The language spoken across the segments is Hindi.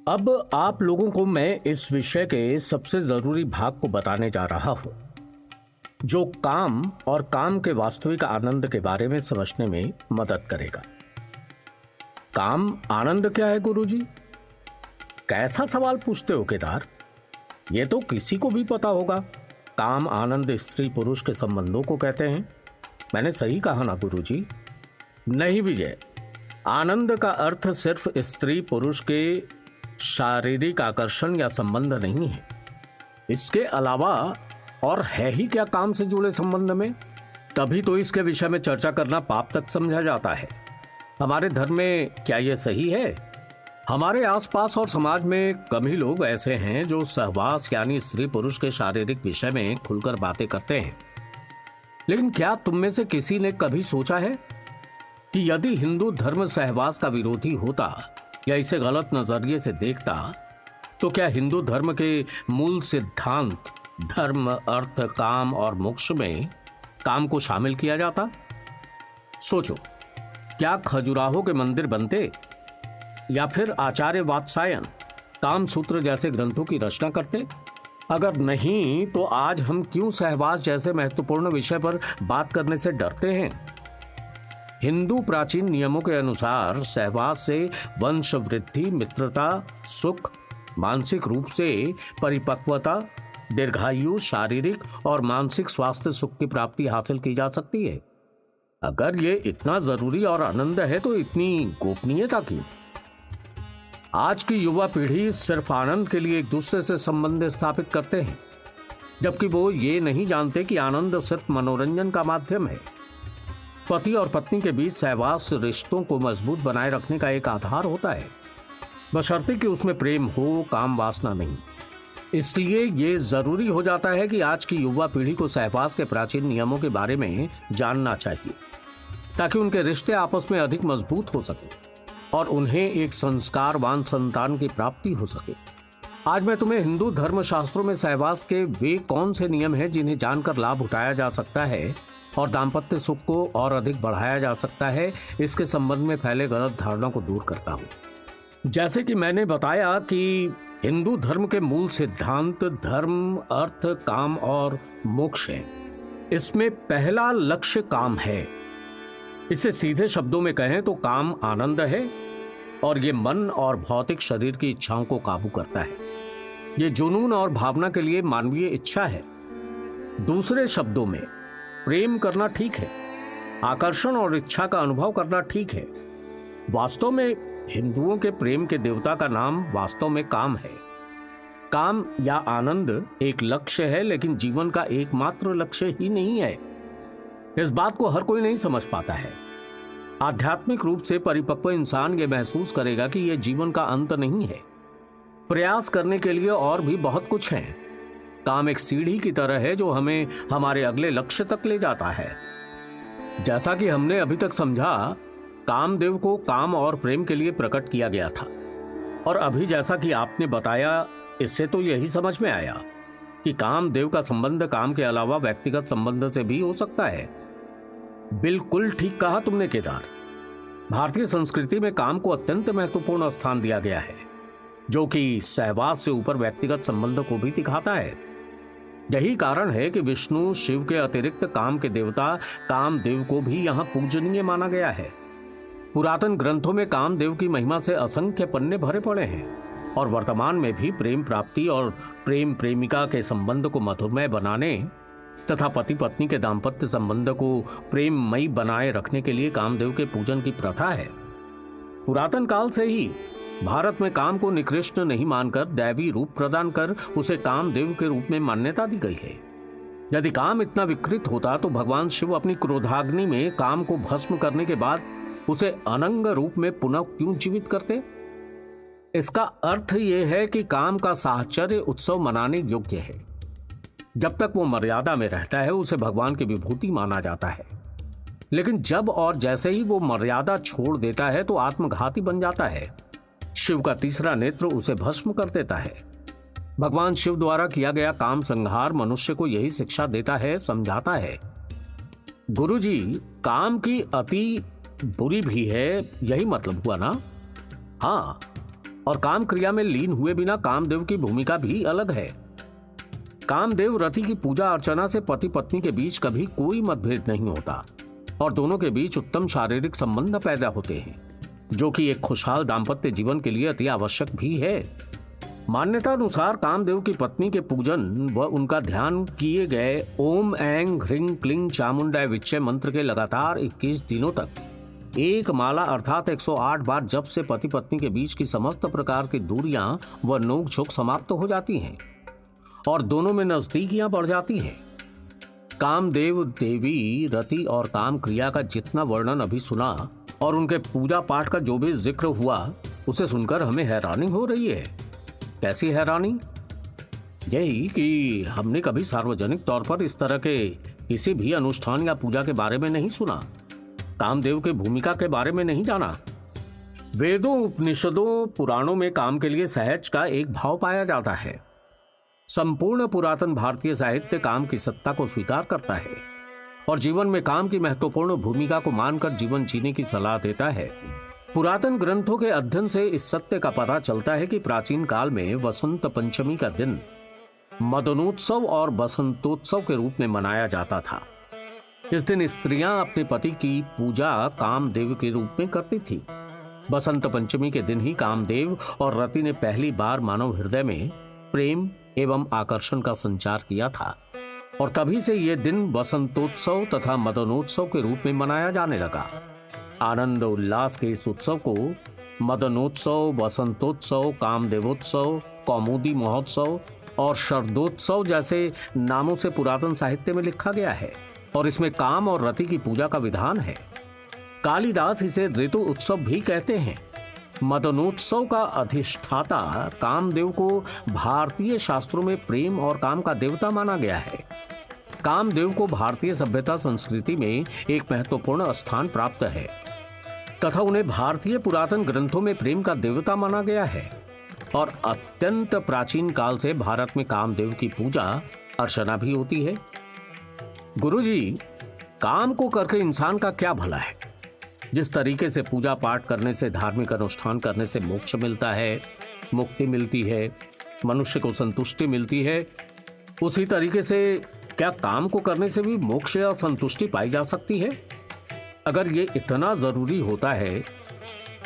अब आप लोगों को मैं इस विषय के सबसे जरूरी भाग को बताने जा रहा हूं, जो काम और काम के वास्तविक आनंद के बारे में समझने में मदद करेगा। काम आनंद क्या है गुरुजी? कैसा सवाल पूछते हो केदार? ये तो किसी को भी पता होगा। काम आनंद स्त्री पुरुष के संबंधों को कहते हैं। मैंने सही कहा ना गुरुजी? नहीं विजय, आनंद का अर्थ सिर्फ स्त्री पुरुष के शारीरिक आकर्षण या संबंध नहीं है। इसके अलावा और है ही क्या काम से जुड़े संबंध में? तभी तो इसके विषय में चर्चा करना पाप तक समझा जाता है। हमारे धर्म में क्या यह सही है? हमारे आसपास और समाज में कम ही लोग ऐसे हैं जो सहवास यानी स्त्री पुरुष के शारीरिक विषय में खुलकर बातें करते हैं। लेकिन क्या तुम में से किसी ने कभी सोचा है कि यदि हिंदू धर्म सहवास का विरोधी होता या इसे गलत नजरिए से देखता, तो क्या हिंदू धर्म के मूल सिद्धांत धर्म, अर्थ, काम और मोक्ष में काम को शामिल किया जाता? सोचो, क्या खजुराहो के मंदिर बनते या फिर आचार्य वात्सायन काम सूत्र जैसे ग्रंथों की रचना करते? अगर नहीं, तो आज हम क्यों सहवास जैसे महत्वपूर्ण विषय पर बात करने से डरते हैं? हिंदू प्राचीन नियमों के अनुसार सहवास से वंश वृद्धि, मित्रता, सुख, मानसिक रूप से परिपक्वता, दीर्घायु, शारीरिक और मानसिक स्वास्थ्य सुख की प्राप्ति हासिल की जा सकती है। अगर ये इतना जरूरी और आनंद है तो इतनी गोपनीयता की? आज की युवा पीढ़ी सिर्फ आनंद के लिए एक दूसरे से संबंध स्थापित करते हैं, जबकि वो ये नहीं जानते कि आनंद सिर्फ मनोरंजन का माध्यम है। पति और पत्नी के बीच सहवास रिश्तों को मजबूत बनाए रखने का एक आधार होता है, बशर्ते कि उसमें प्रेम हो, काम वासना नहीं। इसलिए ये जरूरी हो जाता है कि आज की युवा पीढ़ी को सहवास के प्राचीन नियमों के बारे में जानना चाहिए, ताकि उनके रिश्ते आपस में अधिक मजबूत हो सके और उन्हें एक संस्कारवान संतान की प्राप्ति हो सके। आज मैं तुम्हें हिंदू धर्म शास्त्रों में सहवास के वे कौन से नियम हैं जिन्हें जानकर लाभ उठाया जा सकता है और दाम्पत्य सुख को और अधिक बढ़ाया जा सकता है, इसके संबंध में फैले गलत धारणा को दूर करता हूं। जैसे कि मैंने बताया कि हिंदू धर्म के मूल सिद्धांत धर्म, अर्थ, काम और मोक्ष है। इसमें पहला लक्ष्य काम है। इसे सीधे शब्दों में कहें तो काम आनंद है और ये मन और भौतिक शरीर की इच्छाओं को काबू करता है। ये जुनून और भावना के लिए मानवीय इच्छा है। दूसरे शब्दों में प्रेम करना ठीक है, आकर्षण और इच्छा का अनुभव करना ठीक है। वास्तव में हिंदुओं के प्रेम के देवता का नाम वास्तव में काम है। काम या आनंद एक लक्ष्य है, लेकिन जीवन का एकमात्र लक्ष्य ही नहीं है। इस बात को हर कोई नहीं समझ पाता है। आध्यात्मिक रूप से परिपक्व इंसान ये महसूस करेगा कि यह जीवन का अंत नहीं है। प्रयास करने के लिए और भी बहुत कुछ है। काम एक सीढ़ी की तरह है जो हमें हमारे अगले लक्ष्य तक ले जाता है। जैसा कि हमने अभी तक समझा, कामदेव को काम और प्रेम के लिए प्रकट किया गया था, और अभी जैसा कि आपने बताया, इससे तो यही समझ में आया कि कामदेव का संबंध काम के अलावा व्यक्तिगत संबंध से भी हो सकता है। बिल्कुल ठीक कहा तुमने केदार। भारतीय संस्कृति में काम को अत्यंत महत्वपूर्ण स्थान दिया गया है, जो कि सहवास से ऊपर व्यक्तिगत संबंध को भी दिखाता है। यही कारण है कि विष्णु शिव के अतिरिक्त काम के देवता कामदेव को भी यहाँ पूजनीय माना गया है। पुरातन ग्रंथों में कामदेव की महिमा से असंख्य पन्ने भरे पड़े हैं, और वर्तमान में भी प्रेम प्राप्ति और प्रेम प्रेमिका के संबंध को मधुरमय बनाने तथा पति पत्नी के दाम्पत्य संबंध को प्रेममयी बनाए रखने के लिए कामदेव के पूजन की प्रथा है। पुरातन काल से ही भारत में काम को निकृष्ट नहीं मानकर दैवी रूप प्रदान कर उसे कामदेव के रूप में मान्यता दी गई है। यदि काम इतना विकृत होता तो भगवान शिव अपनी क्रोधाग्नि में काम को भस्म करने के बाद उसे अनंग रूप में पुनः क्यों जीवित करते? इसका अर्थ यह है कि काम का साहचर्य उत्सव मनाने योग्य है। जब तक वो मर्यादा में रहता है उसे भगवान की विभूति माना जाता है, लेकिन जब और जैसे ही वो मर्यादा छोड़ देता है तो आत्मघाती बन जाता है। शिव का तीसरा नेत्र उसे भस्म कर देता है। भगवान शिव द्वारा किया गया काम संहार मनुष्य को यही शिक्षा देता है, समझाता है। गुरुजी, काम की अति बुरी भी है, यही मतलब हुआ ना? हाँ, और काम क्रिया में लीन हुए बिना कामदेव की भूमिका भी अलग है। कामदेव रति की पूजा अर्चना से पति पत्नी के बीच कभी कोई मतभेद नहीं होता और दोनों के बीच उत्तम शारीरिक संबंध पैदा होते हैं, जो कि एक खुशहाल दाम्पत्य जीवन के लिए अति आवश्यक भी है। मान्यता अनुसार कामदेव की पत्नी के पूजन व उनका ध्यान किए गए ओम ऐं ह्रीं क्लीं चामुंडाय विच्चे मंत्र के लगातार 21 दिनों तक एक माला अर्थात 108 बार जप से पति पत्नी के बीच की समस्त प्रकार की दूरियां व नोक झोंक समाप्त हो जाती हैं और दोनों में नजदीकियां बढ़ जाती हैं। कामदेव देवी रति और काम क्रिया का जितना वर्णन अभी सुना और उनके पूजा पाठ का जो भी जिक्र हुआ, उसे सुनकर हमें हैरानी हो रही है। कैसी हैरानी? यही कि हमने कभी सार्वजनिक तौर पर इस तरह के किसी भी अनुष्ठान या पूजा के बारे में नहीं सुना, कामदेव की भूमिका के बारे में नहीं जाना। वेदों, उपनिषदों, पुराणों में काम के लिए सहज का एक भाव पाया जाता है। संपूर्ण पुरातन भारतीय साहित्य काम की सत्ता को स्वीकार करता है और जीवन में काम की महत्वपूर्ण भूमिका को मानकर जीवन जीने की सलाह देता है। पुरातन ग्रंथों के अध्ययन से इस सत्य का पता चलता है कि प्राचीन काल में वसंत पंचमी का दिन मदनोत्सव और बसंतोत्सव के रूप में मनाया जाता था। इस दिन स्त्रियां अपने पति की पूजा कामदेव के रूप में करती थी। बसंत पंचमी के दिन ही कामदेव और रति ने पहली बार मानव हृदय में प्रेम एवं आकर्षण का संचार किया था और तभी से यह दिन बसंतोत्सव तथा मदनोत्सव के रूप में मनाया जाने लगा। आनंद उल्लास के इस उत्सव को मदनोत्सव, बसंतोत्सव, कामदेवोत्सव, कौमुदी महोत्सव और शरदोत्सव जैसे नामों से पुरातन साहित्य में लिखा गया है और इसमें काम और रति की पूजा का विधान है। कालिदास इसे ऋतु उत्सव भी कहते हैं। मदनोत्सव का अधिष्ठाता कामदेव को भारतीय शास्त्रों में प्रेम और काम का देवता माना गया है। कामदेव को भारतीय सभ्यता संस्कृति में एक महत्वपूर्ण स्थान प्राप्त है तथा उन्हें भारतीय पुरातन ग्रंथों में प्रेम का देवता माना गया है और अत्यंत प्राचीन काल से भारत में कामदेव की पूजा अर्चना भी होती है। गुरुजी, काम को करके इंसान का क्या भला है? जिस तरीके से पूजा पाठ करने से, धार्मिक अनुष्ठान करने से मोक्ष मिलता है, मुक्ति मिलती है, मनुष्य को संतुष्टि मिलती है, उसी तरीके से क्या काम को करने से भी मोक्ष या संतुष्टि पाई जा सकती है? अगर ये इतना जरूरी होता है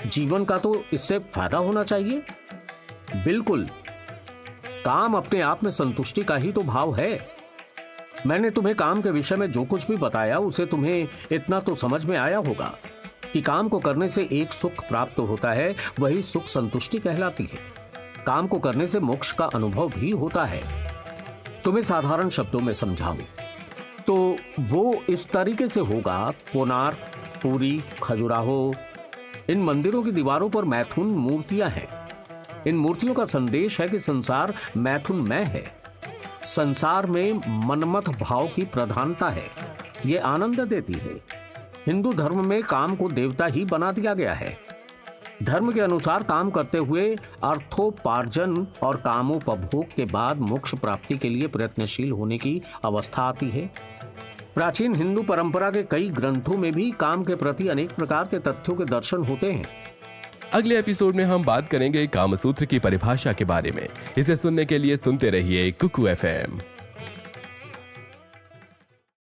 जीवन का, तो इससे फायदा होना चाहिए। बिल्कुल, काम अपने आप में संतुष्टि का ही तो भाव है। मैंने तुम्हें काम के विषय में जो कुछ भी बताया उसे तुम्हें इतना तो समझ में आया होगा कि काम को करने से एक सुख प्राप्त होता है, वही सुख संतुष्टि कहलाती है। काम को करने से मोक्ष का अनुभव भी होता है। तुम्हें साधारण शब्दों में समझाऊं तो वो इस तरीके से होगा। कोणार्क, पुरी, खजुराहो, इन मंदिरों की दीवारों पर मैथुन मूर्तियां हैं। इन मूर्तियों का संदेश है कि संसार मैथुनमय है। संसार में मनमथ भाव की प्रधानता है, ये आनंद देती है। हिंदू धर्म में काम को देवता ही बना दिया गया है। धर्म के अनुसार काम करते हुए अर्थोपार्जन और कामोपभोग के बाद मोक्ष प्राप्ति के लिए प्रयत्नशील होने की अवस्था आती है। प्राचीन हिंदू परंपरा के कई ग्रंथों में भी काम के प्रति अनेक प्रकार के तथ्यों के दर्शन होते हैं। अगले एपिसोड में हम बात करेंगे कामसूत्र की परिभाषा के बारे में। इसे सुनने के लिए सुनते रहिए कुकू FM।